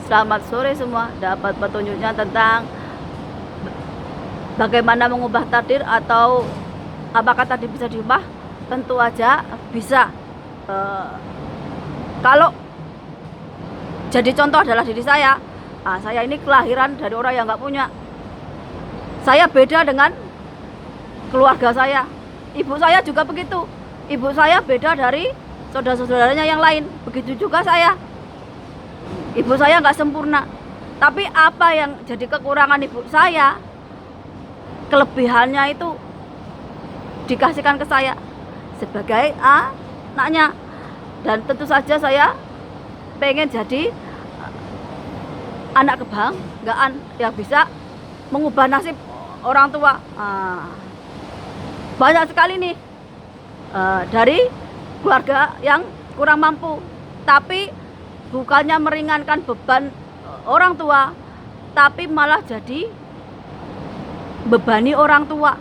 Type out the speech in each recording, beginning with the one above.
Selamat sore semua. Dapat petunjuknya tentang bagaimana mengubah takdir atau apakah takdir bisa diubah? Tentu aja bisa. Kalau jadi contoh adalah diri saya. Saya ini kelahiran dari orang yang nggak punya. Saya beda dengan keluarga saya. Ibu saya juga begitu. Ibu saya beda dari saudara-saudaranya yang lain. Begitu juga saya. Ibu saya nggak sempurna. Tapi apa yang jadi kekurangan ibu saya, kelebihannya itu dikasihkan ke saya sebagai anaknya. Dan tentu saja saya pengen jadi anak kebanggaan yang bisa mengubah nasib orang tua. Banyak sekali nih dari keluarga yang kurang mampu, tapi bukannya meringankan beban orang tua, tapi malah jadi bebani orang tua.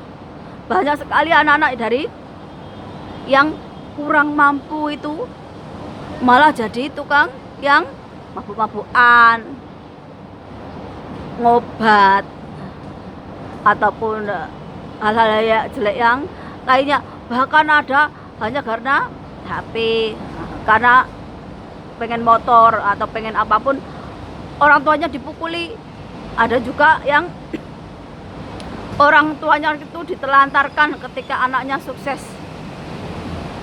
Banyak sekali anak-anak dari yang kurang mampu itu malah jadi tukang yang mabuk-mabukan, ngobat, ataupun hal-hal jelek yang lainnya. Bahkan ada hanya karena HP, karena pengen motor atau pengen apapun, orang tuanya dipukuli. Ada juga yang orang tuanya itu ditelantarkan ketika anaknya sukses.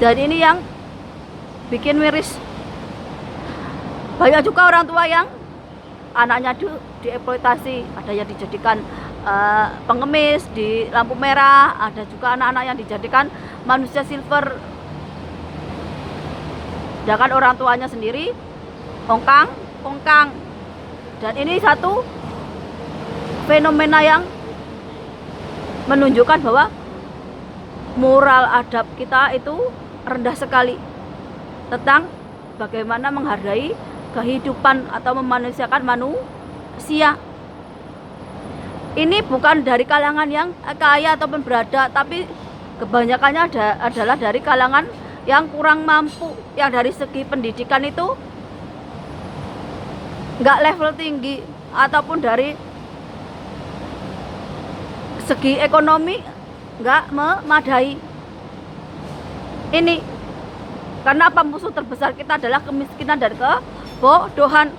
Dan ini yang bikin miris. Banyak juga orang tua yang anaknya dieksploitasi. Ada yang dijadikan pengemis di lampu merah. Ada juga anak-anak yang dijadikan manusia silver. Sedangkan orang tuanya sendiri ongkang. Dan ini satu fenomena yang menunjukkan bahwa moral adab kita itu rendah sekali tentang bagaimana menghargai kehidupan atau memanusiakan manusia. Ini bukan dari kalangan yang kaya ataupun berada, tapi kebanyakannya adalah dari kalangan yang kurang mampu, yang dari segi pendidikan itu nggak level tinggi, ataupun dari segi ekonomi nggak memadai. Ini karena apa? Musuh terbesar kita adalah kemiskinan dan kebodohan.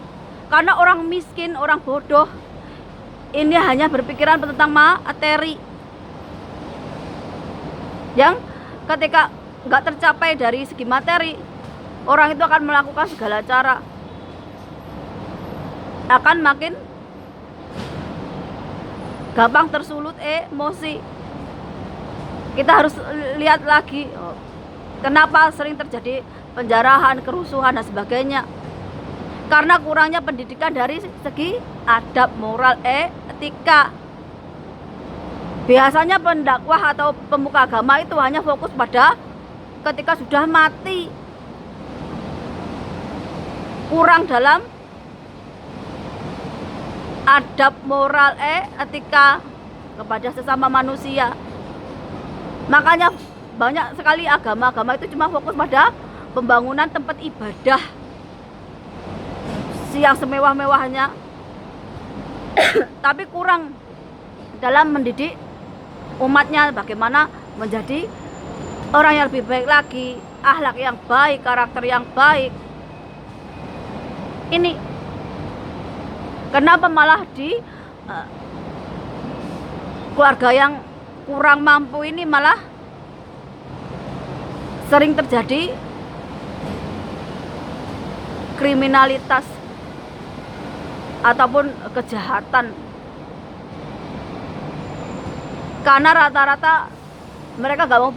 Karena orang miskin, orang bodoh ini hanya berpikiran tentang materi, yang ketika nggak tercapai dari segi materi, orang itu akan melakukan segala cara, akan makin gampang tersulut emosi. Kita harus lihat lagi kenapa sering terjadi penjarahan, kerusuhan dan sebagainya. Karena kurangnya pendidikan dari segi adab, moral, etika. Biasanya pendakwah atau pemuka agama itu hanya fokus pada ketika sudah mati. Kurang dalam adab, moral, etika kepada sesama manusia. Makanya banyak sekali agama-agama itu cuma fokus pada pembangunan tempat ibadah yang semewah-mewahnya, tapi kurang dalam mendidik umatnya bagaimana menjadi orang yang lebih baik lagi, akhlak yang baik, karakter yang baik. Ini kenapa malah di keluarga yang kurang mampu ini malah sering terjadi kriminalitas ataupun kejahatan. Karena rata-rata mereka gak mau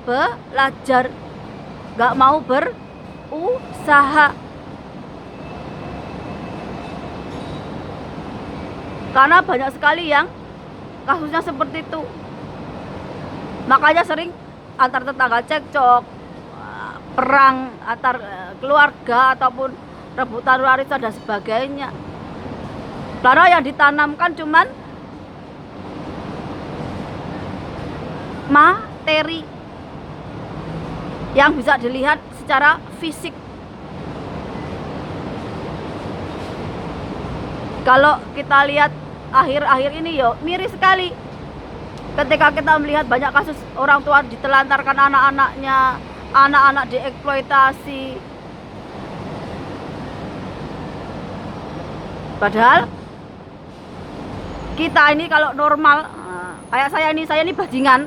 belajar, gak mau berusaha. Karena banyak sekali yang kasusnya seperti itu. Makanya sering antar tetangga cekcok, perang antar keluarga, ataupun rebutan warisan dan sebagainya. Karena yang ditanamkan cuman materi yang bisa dilihat secara fisik. Kalau kita lihat akhir-akhir ini yo miris sekali ketika kita melihat banyak kasus orang tua ditelantarkan anak-anaknya, anak-anak dieksploitasi. Padahal kita ini kalau normal, kayak saya ini bajingan.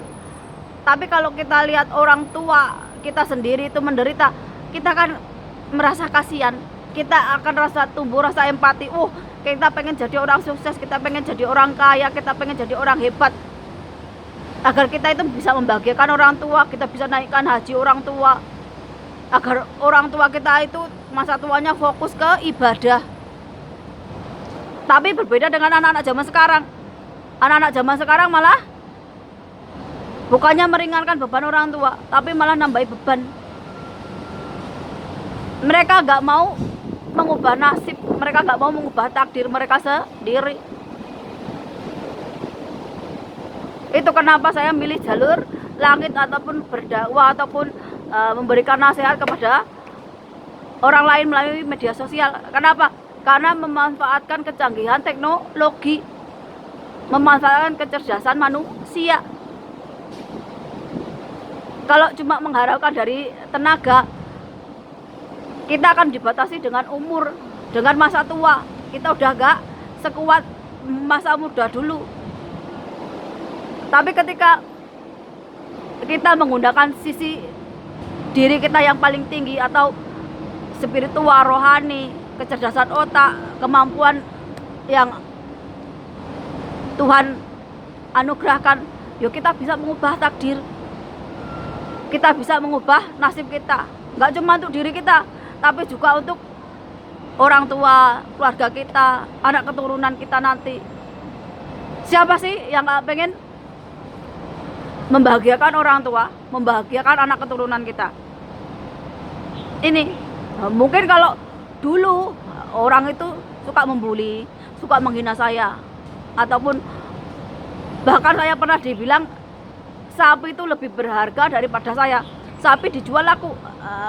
Tapi kalau kita lihat orang tua kita sendiri itu menderita, kita kan merasa kasihan. Kita akan rasa tumbuh rasa empati. Kita pengen jadi orang sukses, kita pengen jadi orang kaya, kita pengen jadi orang hebat. Agar kita itu bisa membahagiakan orang tua, kita bisa naikkan haji orang tua. Agar orang tua kita itu masa tuanya fokus ke ibadah. Tapi berbeda dengan anak-anak zaman sekarang. Anak-anak zaman sekarang malah bukannya meringankan beban orang tua, tapi malah nambahi beban. Mereka gak mau mengubah nasib, mereka gak mau mengubah takdir mereka sendiri. Itu kenapa saya milih jalur langit ataupun berdakwah ataupun memberikan nasihat kepada orang lain melalui media sosial. Kenapa? Karena memanfaatkan kecanggihan teknologi, memanfaatkan kecerdasan manusia. Kalau cuma mengharapkan dari tenaga, kita akan dibatasi dengan umur, dengan masa tua. Kita udah gak sekuat masa muda dulu. Tapi ketika kita menggunakan sisi diri kita yang paling tinggi atau spiritual, rohani, kecerdasan otak, kemampuan yang Tuhan anugerahkan, yuk kita bisa mengubah takdir. Kita bisa mengubah nasib kita. Gak cuma untuk diri kita, tapi juga untuk orang tua, keluarga kita, anak keturunan kita nanti. Siapa sih yang gak pengen membahagiakan orang tua, membahagiakan anak keturunan kita? Ini mungkin kalau dulu orang itu suka membuli, suka menghina saya, ataupun bahkan saya pernah dibilang sapi itu lebih berharga daripada saya. Sapi dijual laku.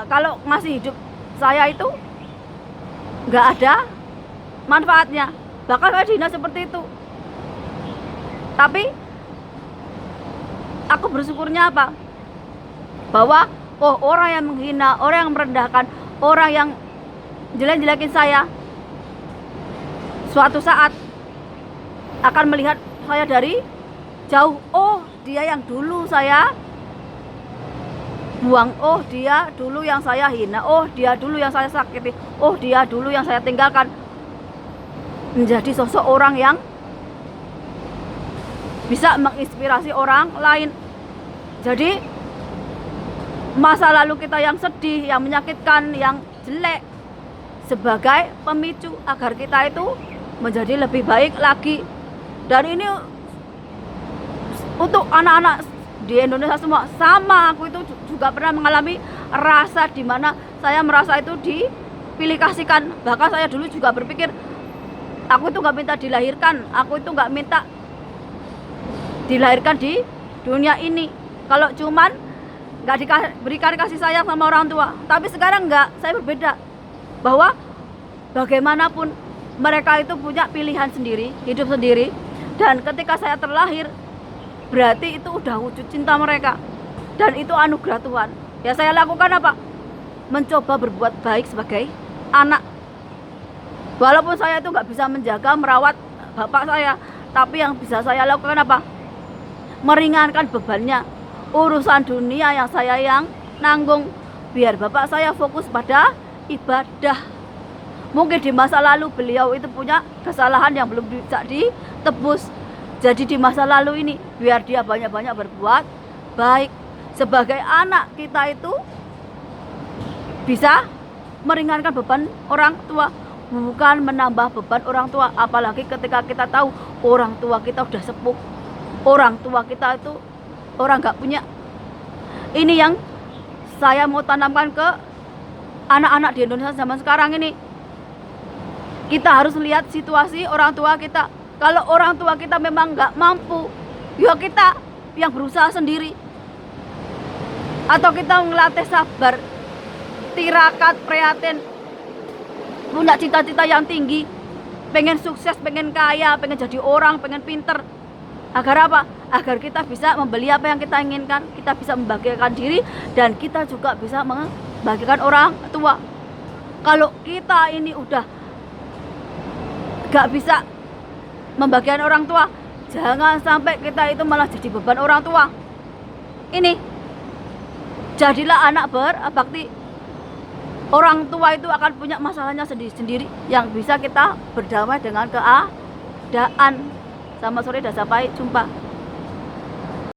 Kalau masih hidup saya itu nggak ada manfaatnya. Bahkan saya dihina seperti itu. Tapi aku bersyukurnya apa? Bahwa orang yang menghina, orang yang merendahkan, orang yang jelek-jelekin saya, suatu saat akan melihat saya dari jauh. Dia yang dulu saya buang, dia dulu yang saya hina, dia dulu yang saya sakiti, dia dulu yang saya tinggalkan. Menjadi sosok orang yang bisa menginspirasi orang lain. Jadi masa lalu kita yang sedih, yang menyakitkan, yang jelek sebagai pemicu agar kita itu menjadi lebih baik lagi. Dan ini untuk anak-anak di Indonesia semua sama. Aku itu juga pernah mengalami rasa di mana saya merasa itu dipilih kasihkan. Bahkan saya dulu juga berpikir aku itu nggak minta dilahirkan, aku itu nggak minta dilahirkan di dunia ini. Kalau cuman nggak diberikan kasih sayang sama orang tua. Tapi sekarang nggak, saya berbeda. Bahwa bagaimanapun mereka itu punya pilihan sendiri, hidup sendiri. Dan ketika saya terlahir, berarti itu udah wujud cinta mereka. Dan itu anugerah Tuhan. Ya saya lakukan apa? Mencoba berbuat baik sebagai anak. Walaupun saya itu nggak bisa menjaga, merawat bapak saya, tapi yang bisa saya lakukan apa? Meringankan bebannya. Urusan dunia yang saya yang nanggung, biar bapak saya fokus pada ibadah. Mungkin di masa lalu beliau itu punya kesalahan yang belum bisa ditebus. Jadi di masa lalu ini biar dia banyak-banyak berbuat baik. Sebagai anak kita itu bisa meringankan beban orang tua, bukan menambah beban orang tua. Apalagi ketika kita tahu orang tua kita udah sepuh, orang tua kita itu orang gak punya. Ini yang saya mau tanamkan ke anak-anak di Indonesia zaman sekarang ini. Kita harus lihat situasi orang tua kita. Kalau orang tua kita memang nggak mampu, ya kita yang berusaha sendiri. Atau kita ngelatih sabar, tirakat, prihatin, punya cita-cita yang tinggi. pengen sukses, pengen kaya, pengen jadi orang, pengen pinter. Agar apa? Agar kita bisa membeli apa yang kita inginkan, kita bisa membahagiakan diri, dan kita juga bisa membahagiakan orang tua. Kalau kita ini udah gak bisa membahagiakan orang tua, jangan sampai kita itu malah jadi beban orang tua. Ini, jadilah anak berbakti. Orang tua itu akan punya masalahnya sendiri-sendiri yang bisa kita berdamai dengan keadaan. Sama sore dah sampai jumpa.